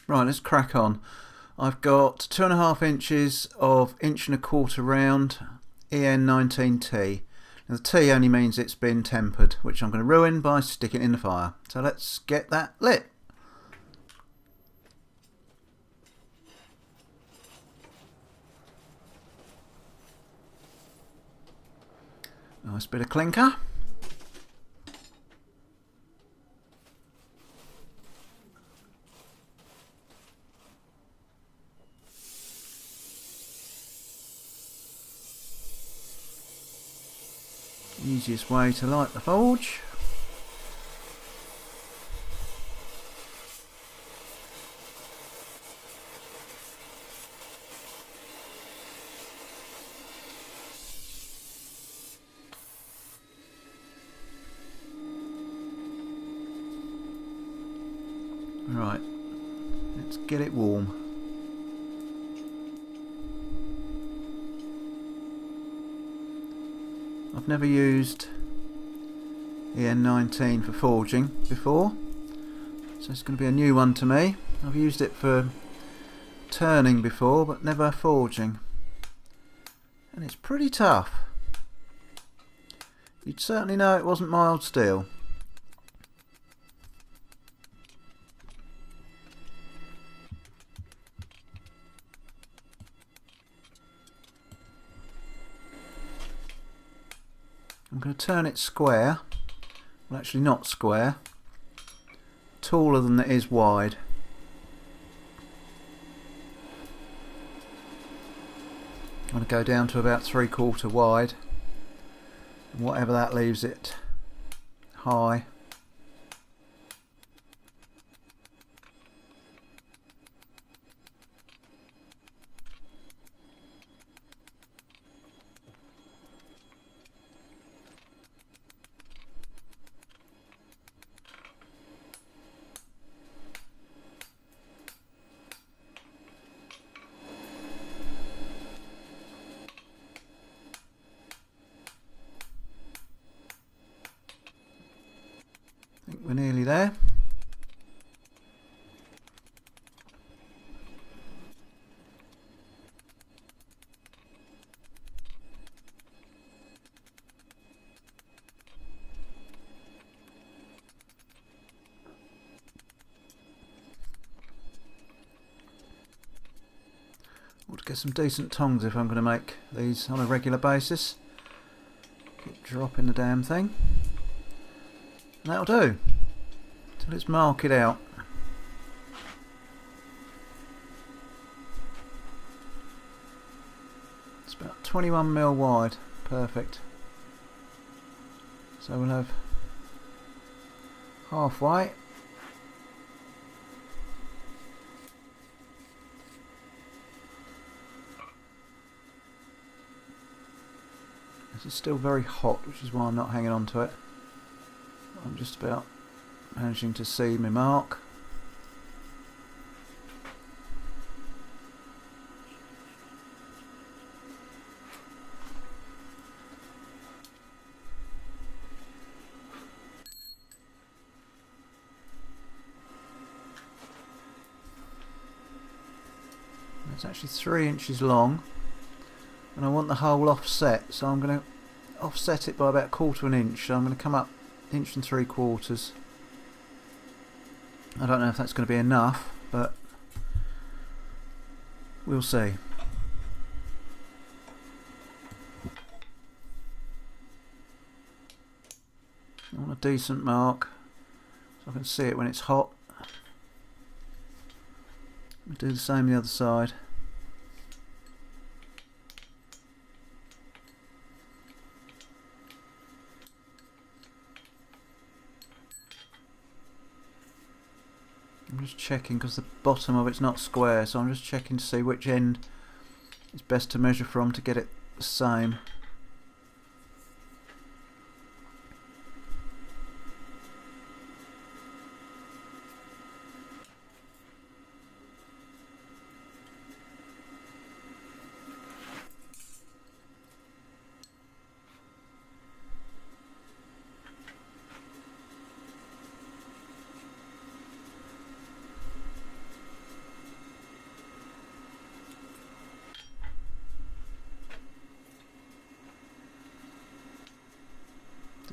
Right, let's crack on. I've got 2.5 inches of 1.25 round EN19T. Now the T only means it's been tempered, which I'm going to ruin by sticking it in the fire. So let's get that lit. Nice bit of clinker. Easiest way to light the forge. Right, let's get it warm. I've never used EN19 for forging before, so it's going to be a new one to me. I've used it for turning before, but never forging. And it's pretty tough. You'd certainly know it wasn't mild steel. I'm going to turn it square, well actually not square, taller than it is wide. I'm going to go down to about 3/4 wide, and whatever that leaves it high. I think we're nearly there. I want to get some decent tongs if I'm going to make these on a regular basis. Keep dropping the damn thing. And that'll do. So let's mark it out. It's about 21mm wide. Perfect. So we'll have halfway. This is still very hot, which is why I'm not hanging on to it. I'm just about managing to see my mark. It's actually 3 inches long, and I want the hole offset, so I'm going to offset it by about 1/4 inch. So I'm going to come up 1 3/4. I don't know if that's going to be enough, but we'll see. I want a decent mark so I can see it when it's hot. I'll do the same the other side. I'm just checking because the bottom of it's not square, so I'm just checking to see which end is best to measure from to get it the same.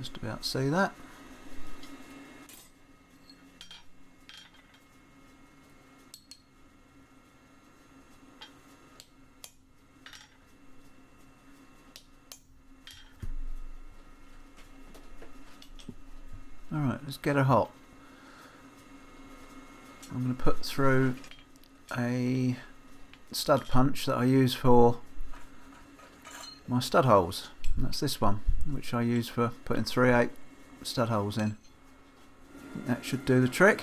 Just about see that. Alright, let's get her hot. I'm going to put through a stud punch that I use for my stud holes. And that's this one, which I use for putting 3/8 stud holes in. That should do the trick.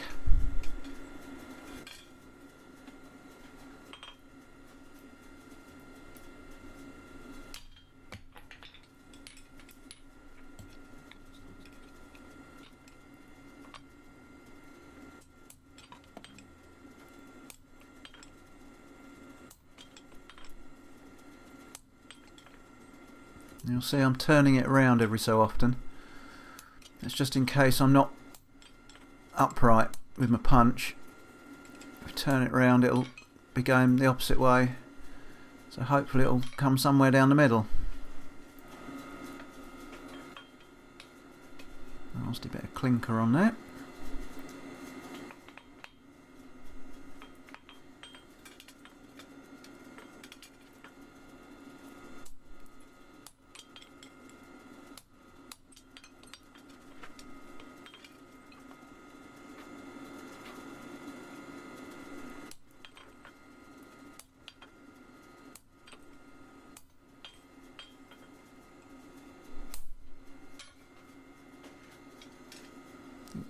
You'll see I'm turning it around every so often. That's just in case I'm not upright with my punch. If I turn it around, it'll be going the opposite way. So hopefully it'll come somewhere down the middle. Nasty bit of clinker on there.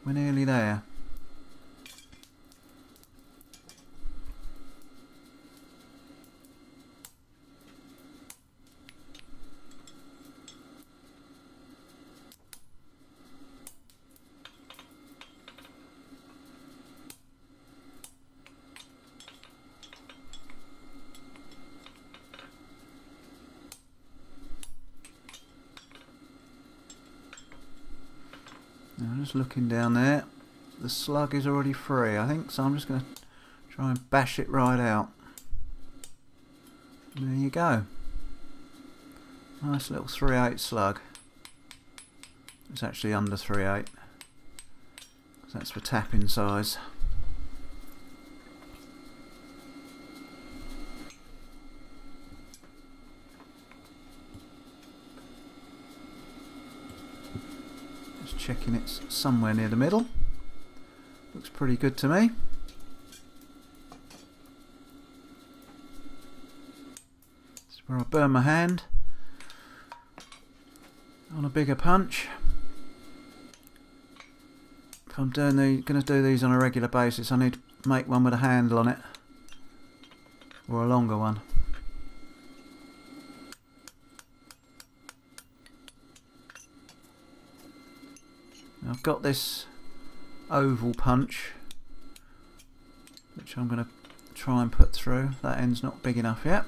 We're nearly there. Now, just looking down there, the slug is already free, I think, so I'm just going to try and bash it right out. There you go. Nice little 3/8 slug. It's actually under 3/8. That's for tapping size. Checking it's somewhere near the middle. Looks pretty good to me. That's where I burn my hand on a bigger punch. If I'm going to do these on a regular basis, I need to make one with a handle on it, or a longer one. I've got this oval punch which I'm going to try and put through. That end's not big enough yet.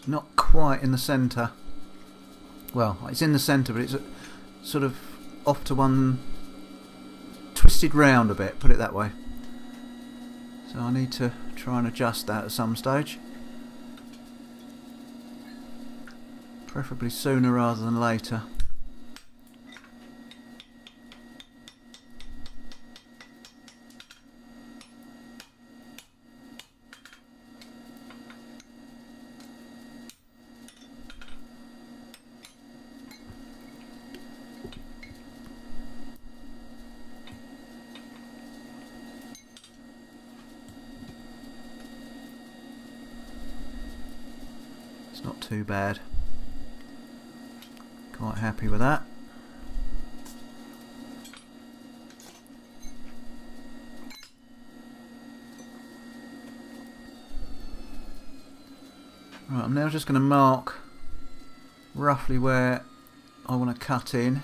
Not quite in the centre. Well, it's in the centre, but it's sort of off to one, twisted round a bit, put it that way. So I need to try and adjust that at some stage. Preferably sooner rather than later. It's not too bad. Quite happy with that. Right, I'm now just going to mark roughly where I want to cut in.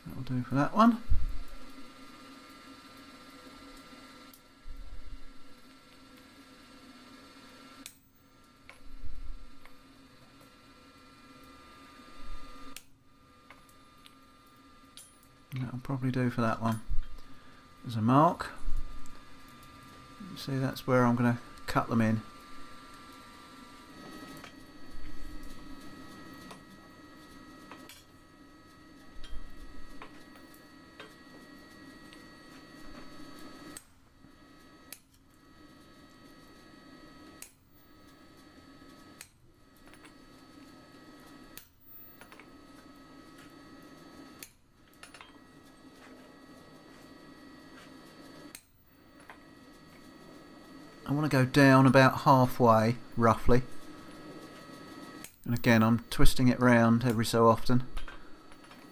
That'll do for that one. That'll probably do for that one. There's a mark. You see, that's where I'm going to cut them in. I want to go down about halfway, roughly. And again, I'm twisting it round every so often,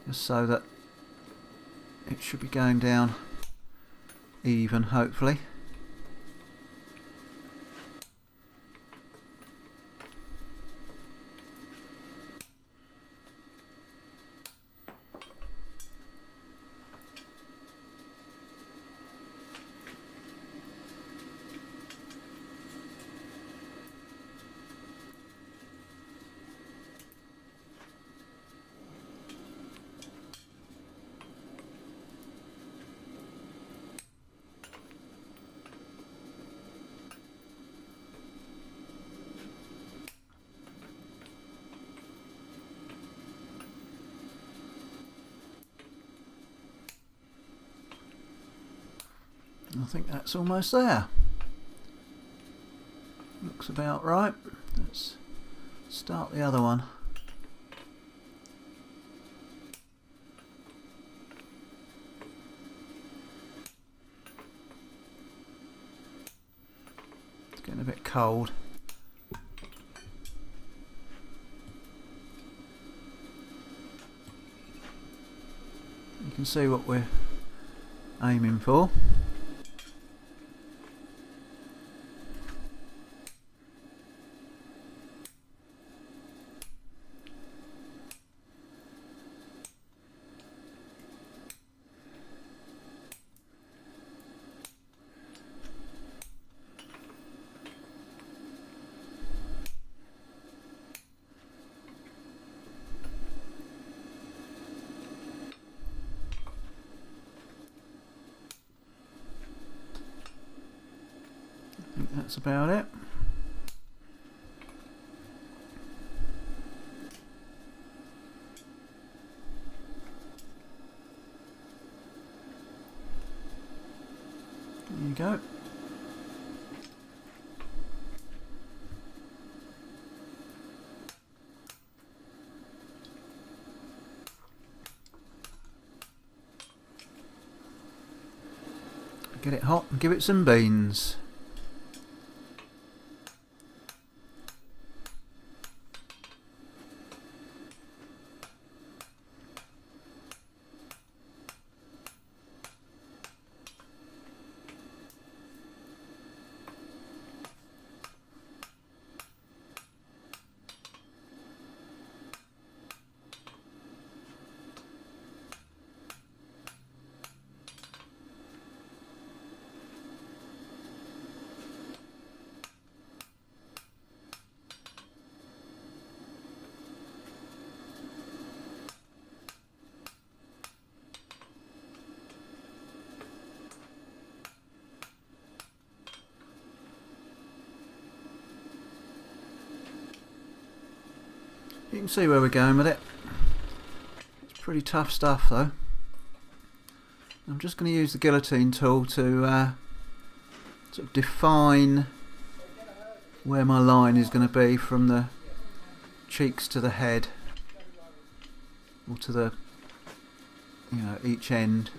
just so that it should be going down even, hopefully. I think that's almost there. Looks about right. Let's start the other one. It's getting a bit cold. You can see what we're aiming for. I think that's about it. There you go. Get it hot and give it some beans. You can see where we're going with it. It's pretty tough stuff though. I'm just going to use the guillotine tool to sort of define where my line is going to be from the cheeks to the head, or to the, you know, each end.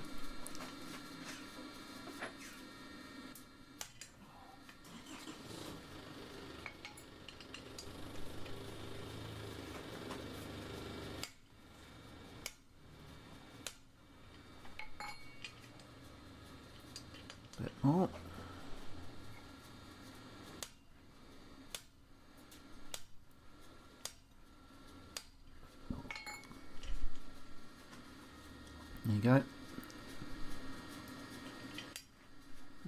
Bit more. There you go.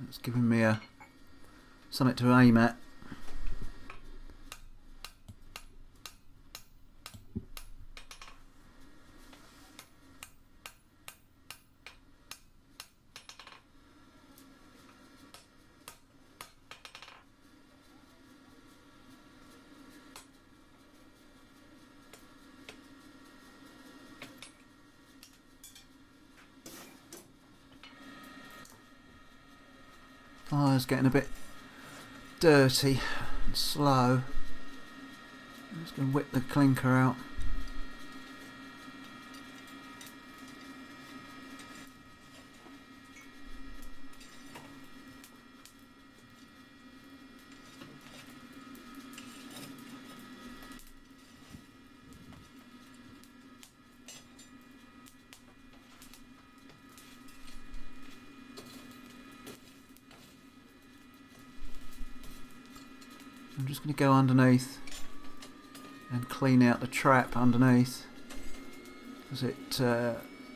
It's giving me something to aim at. Fire's getting a bit dirty and slow. I'm just going to whip the clinker out. I'm just going to go underneath and clean out the trap underneath, because it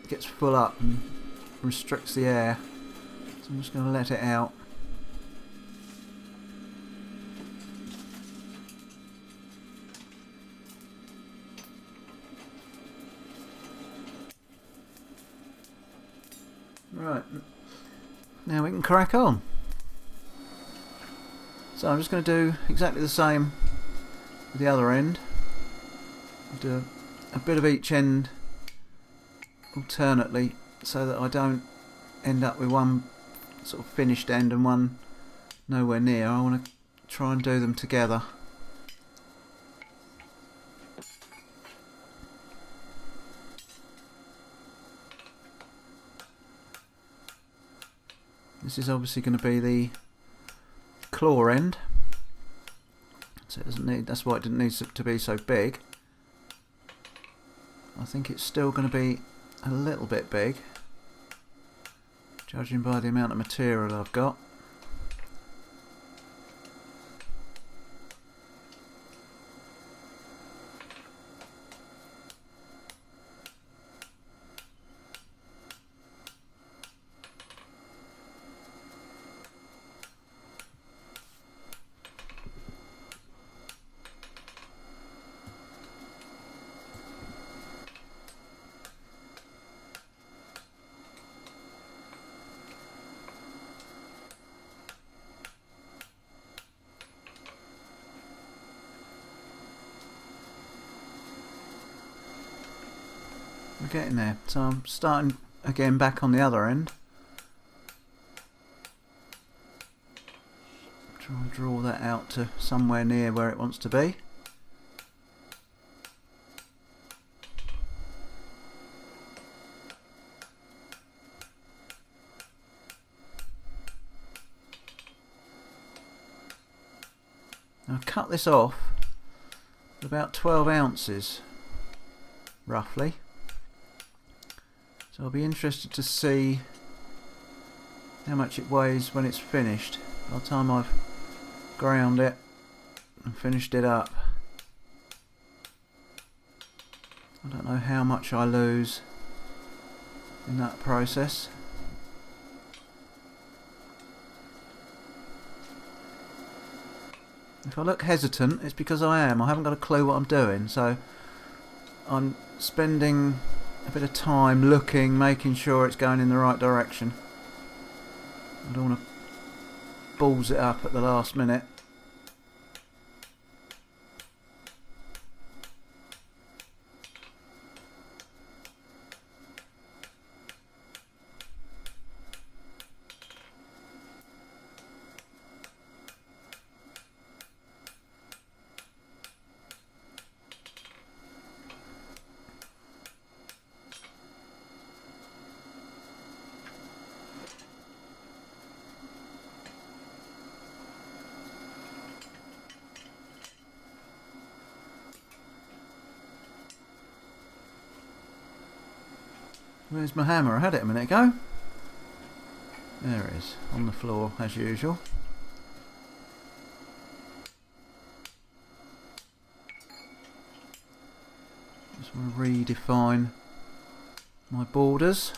gets full up and restricts the air. So I'm just going to let it out. Right, now we can crack on. So I'm just going to do exactly the same with the other end. I'll do a bit of each end alternately, so that I don't end up with one sort of finished end and one nowhere near. I want to try and do them together. This is obviously going to be the claw end, so it doesn't need, that's why it didn't need to be so big. I think it's still going to be a little bit big, judging by the amount of material I've got. We're getting there, so I'm starting again back on the other end. Try and draw that out to somewhere near where it wants to be. Now I've cut this off at about 12 ounces roughly. So I'll be interested to see how much it weighs when it's finished, by the time I've ground it and finished it up. I don't know how much I lose in that process. If I look hesitant, it's because I am. I haven't got a clue what I'm doing, so I'm spending a bit of time looking, making sure it's going in the right direction. I don't want to balls it up at the last minute. Where's my hammer? I had it a minute ago. There it is, on the floor as usual. Just want to redefine my borders.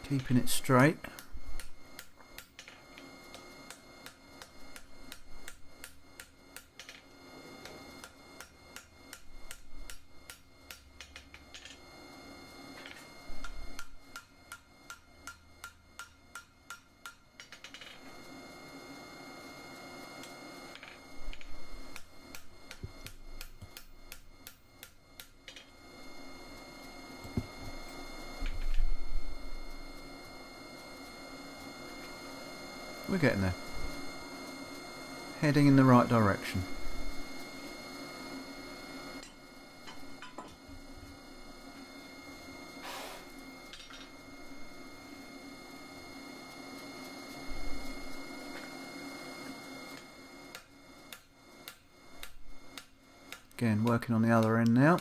Keeping it straight. We're getting there. Heading in the right direction. Again, working on the other end now.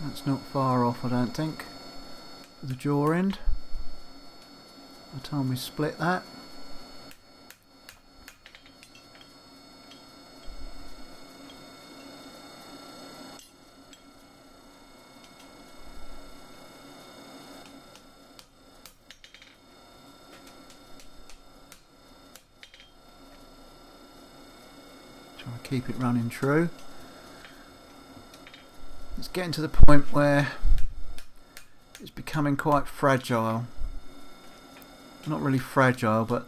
That's not far off, I don't think, the jaw end. By the time we split that. Try to keep it running true. It's getting to the point where it's becoming quite fragile. Not really fragile, but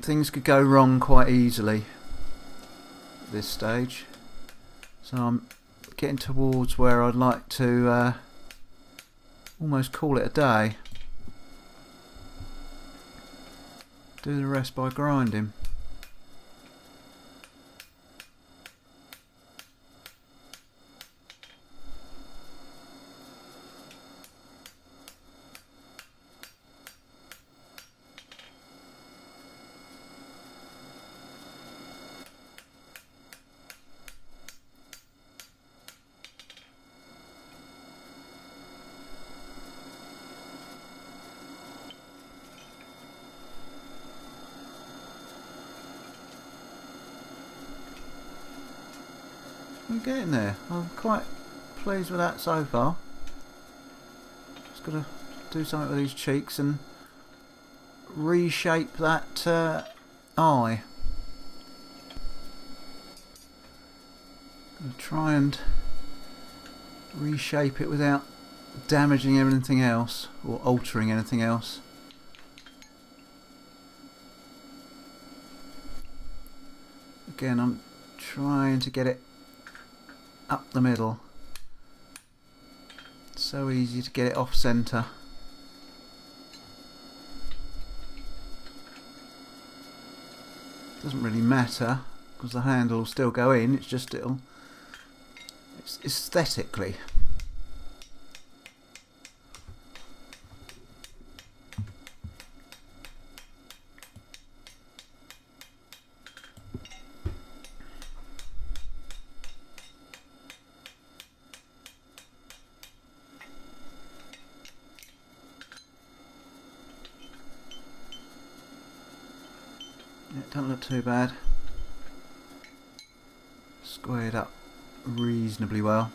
things could go wrong quite easily at this stage. So I'm getting towards where I'd like to almost call it a day. Do the rest by grinding. We're getting there. I'm quite pleased with that so far. Just got to do something with these cheeks and reshape that eye. Gonna try and reshape it without damaging anything else or altering anything else. Again, I'm trying to get it up the middle. So easy to get it off centre. Doesn't really matter because the handle will still go in. It's just it's aesthetically. It doesn't look too bad. Squared up reasonably well.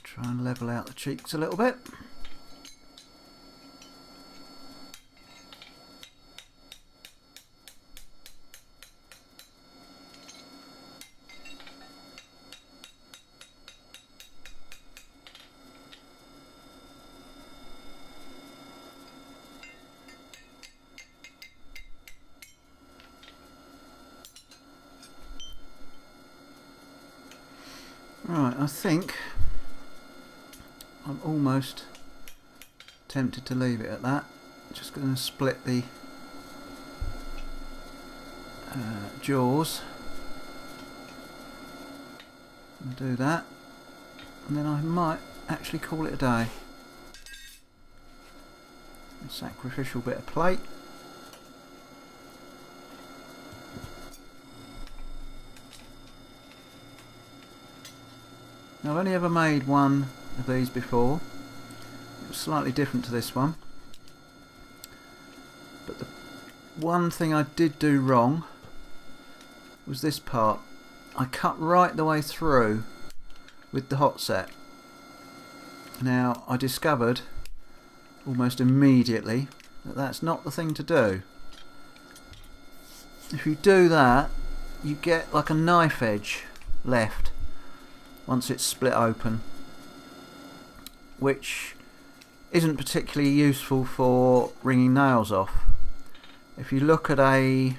Try and level out the cheeks a little bit. Right, I think I'm almost tempted to leave it at that. Just going to split the jaws and do that, and then I might actually call it a day. A sacrificial bit of plate. Now, I've only ever made one of these before. It was slightly different to this one, but the one thing I did do wrong was this part. I cut right the way through with the hot set. Now, I discovered almost immediately that that's not the thing to do. If you do that, you get like a knife edge left once it's split open, which isn't particularly useful for ringing nails off. If you look at a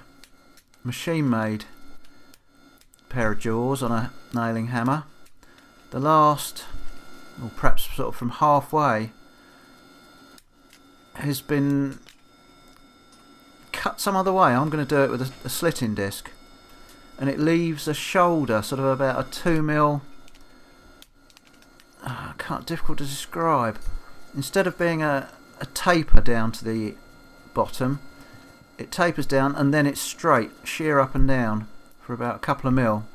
machine-made pair of jaws on a nailing hammer, the last, or perhaps sort of from halfway, has been cut some other way. I'm going to do it with a slitting disc, and it leaves a shoulder sort of about a 2mm. Difficult to describe. Instead of being a taper down to the bottom, it tapers down and then it's straight, sheer up and down for about a couple of mil.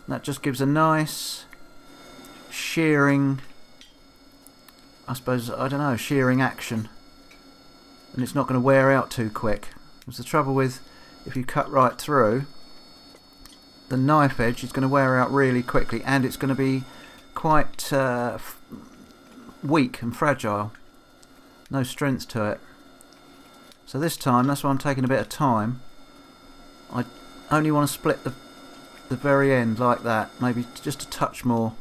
And that just gives a nice shearing, I suppose, I don't know, shearing action. And it's not going to wear out too quick. Because the trouble with, if you cut right through, the knife edge is going to wear out really quickly, and it's going to be quite weak and fragile. No strength to it. So this time, that's why I'm taking a bit of time. I only want to split the very end like that, maybe just a touch more.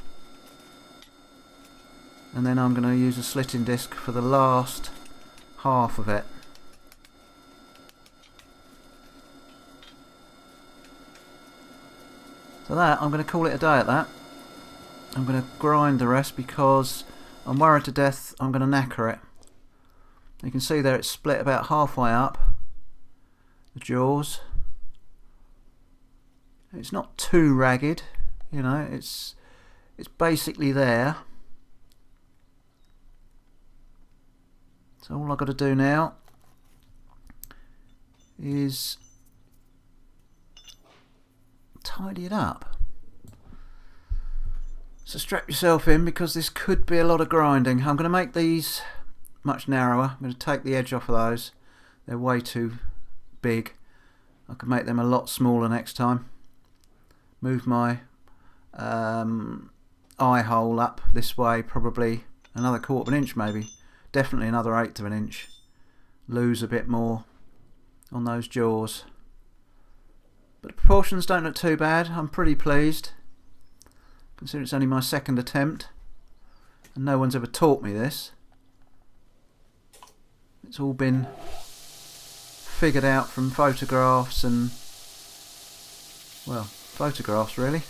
And then I'm going to use a slitting disc for the last half of it. So that, I'm going to call it a day at that. I'm going to grind the rest because I'm worried to death I'm going to knacker it. You can see there it's split about halfway up, the jaws. It's not too ragged, you know, it's basically there. So all I've got to do now is tidy it up. So strap yourself in because this could be a lot of grinding. I'm going to make these much narrower. I'm going to take the edge off of those. They're way too big. I could make them a lot smaller next time. Move my eye hole up this way, probably another 1/4 inch maybe. definitely another 1/8 of an inch. Lose a bit more on those jaws. But the proportions don't look too bad. I'm pretty pleased, considering it's only my second attempt and no one's ever taught me this. It's all been figured out from photographs and, well, photographs really.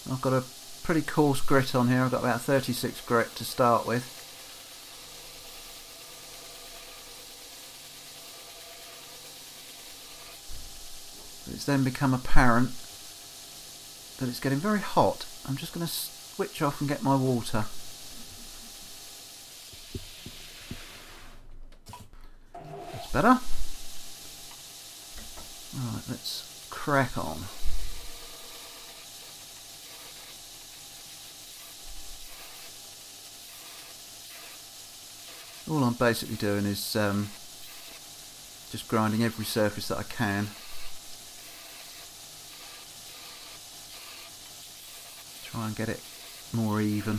I've got a pretty coarse grit on here. I've got about 36 grit to start with. It's then become apparent that it's getting very hot. I'm just going to switch off and get my water. That's better. Right, let's crack on. All I'm basically doing is just grinding every surface that I can. Try and get it more even.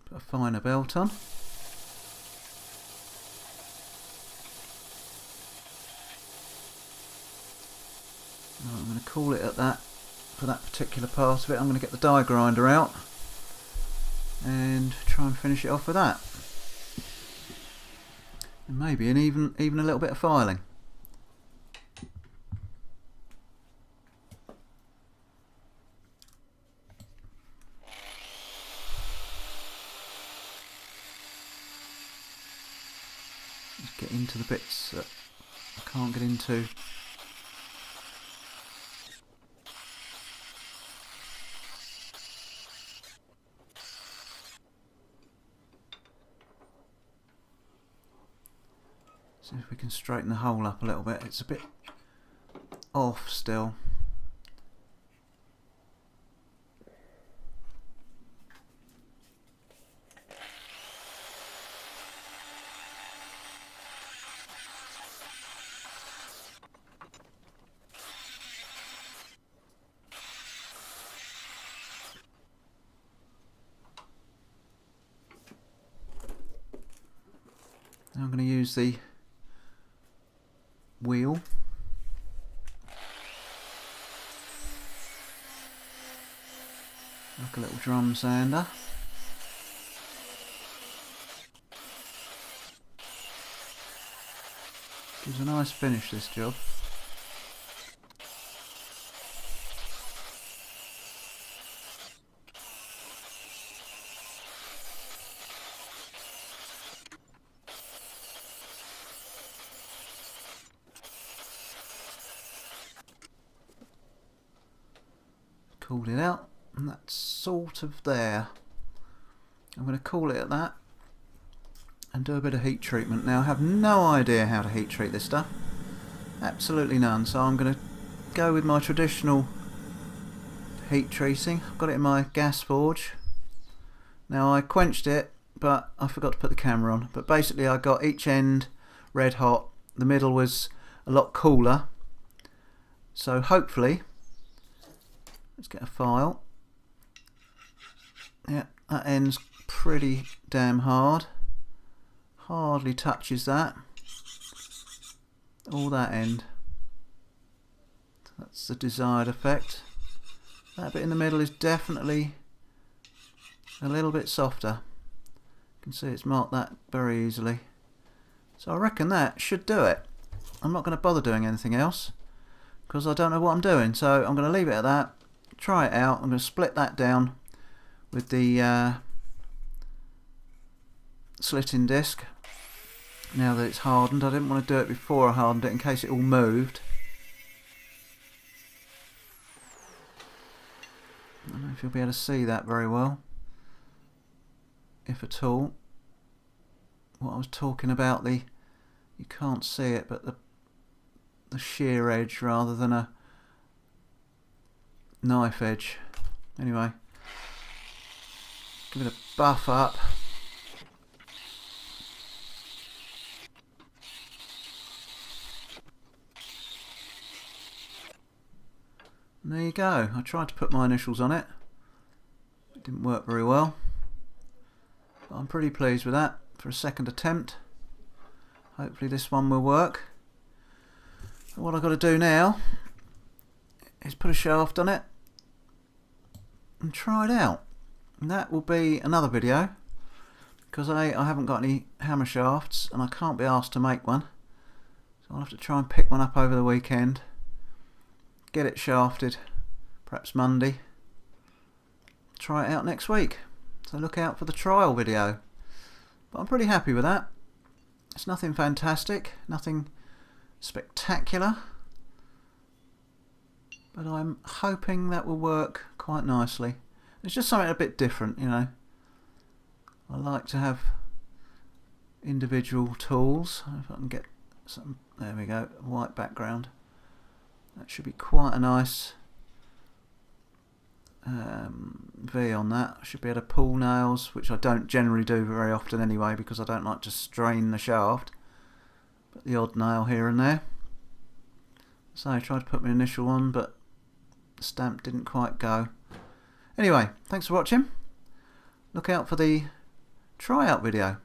Put a finer belt on. Right, I'm going to call it at that for that particular part of it. I'm going to get the die grinder out and try and finish it off with that. And maybe even a little bit of filing. Let's get into the bits that I can't get into. See if we can straighten the hole up a little bit. It's a bit off still. Now I'm going to use the wheel. Like a little drum sander. Gives a nice finish, this job. Cooled it out, and that's sort of there. I'm going to call it at that and do a bit of heat treatment. Now I have no idea how to heat treat this stuff, absolutely none, so I'm going to go with my traditional heat treating. I've got it in my gas forge. Now I quenched it, but I forgot to put the camera on. But basically I got each end red hot, the middle was a lot cooler, so hopefully, let's get a file. Yeah, that end's pretty damn hard. Hardly touches that. All that end. That's the desired effect. That bit in the middle is definitely a little bit softer. You can see it's marked that very easily. So I reckon that should do it. I'm not going to bother doing anything else because I don't know what I'm doing. So I'm going to leave it at that. Try it out. I'm going to split that down with the slitting disc now that it's hardened. I didn't want to do it before I hardened it in case it all moved. I don't know if you'll be able to see that very well, if at all. What I was talking about, you can't see it, but the shear edge rather than a knife edge. Anyway, give it a buff up. And there you go. I tried to put my initials on it. It didn't work very well. But I'm pretty pleased with that for a second attempt. Hopefully this one will work. So what I've got to do now is put a shaft on it and try it out. And that will be another video, because I haven't got any hammer shafts and I can't be asked to make one. So I'll have to try and pick one up over the weekend. Get it shafted, perhaps Monday. Try it out next week. So look out for the trial video. But I'm pretty happy with that. It's nothing fantastic, nothing spectacular. But I'm hoping that will work quite nicely. It's just something a bit different, you know. I like to have individual tools. If I can get some, there we go, white background. That should be quite a nice V on that. I should be able to pull nails, which I don't generally do very often anyway, because I don't like to strain the shaft. But the odd nail here and there. So I tried to put my initial on, but the stamp didn't quite go. Anyway, thanks for watching. Look out for the tryout video.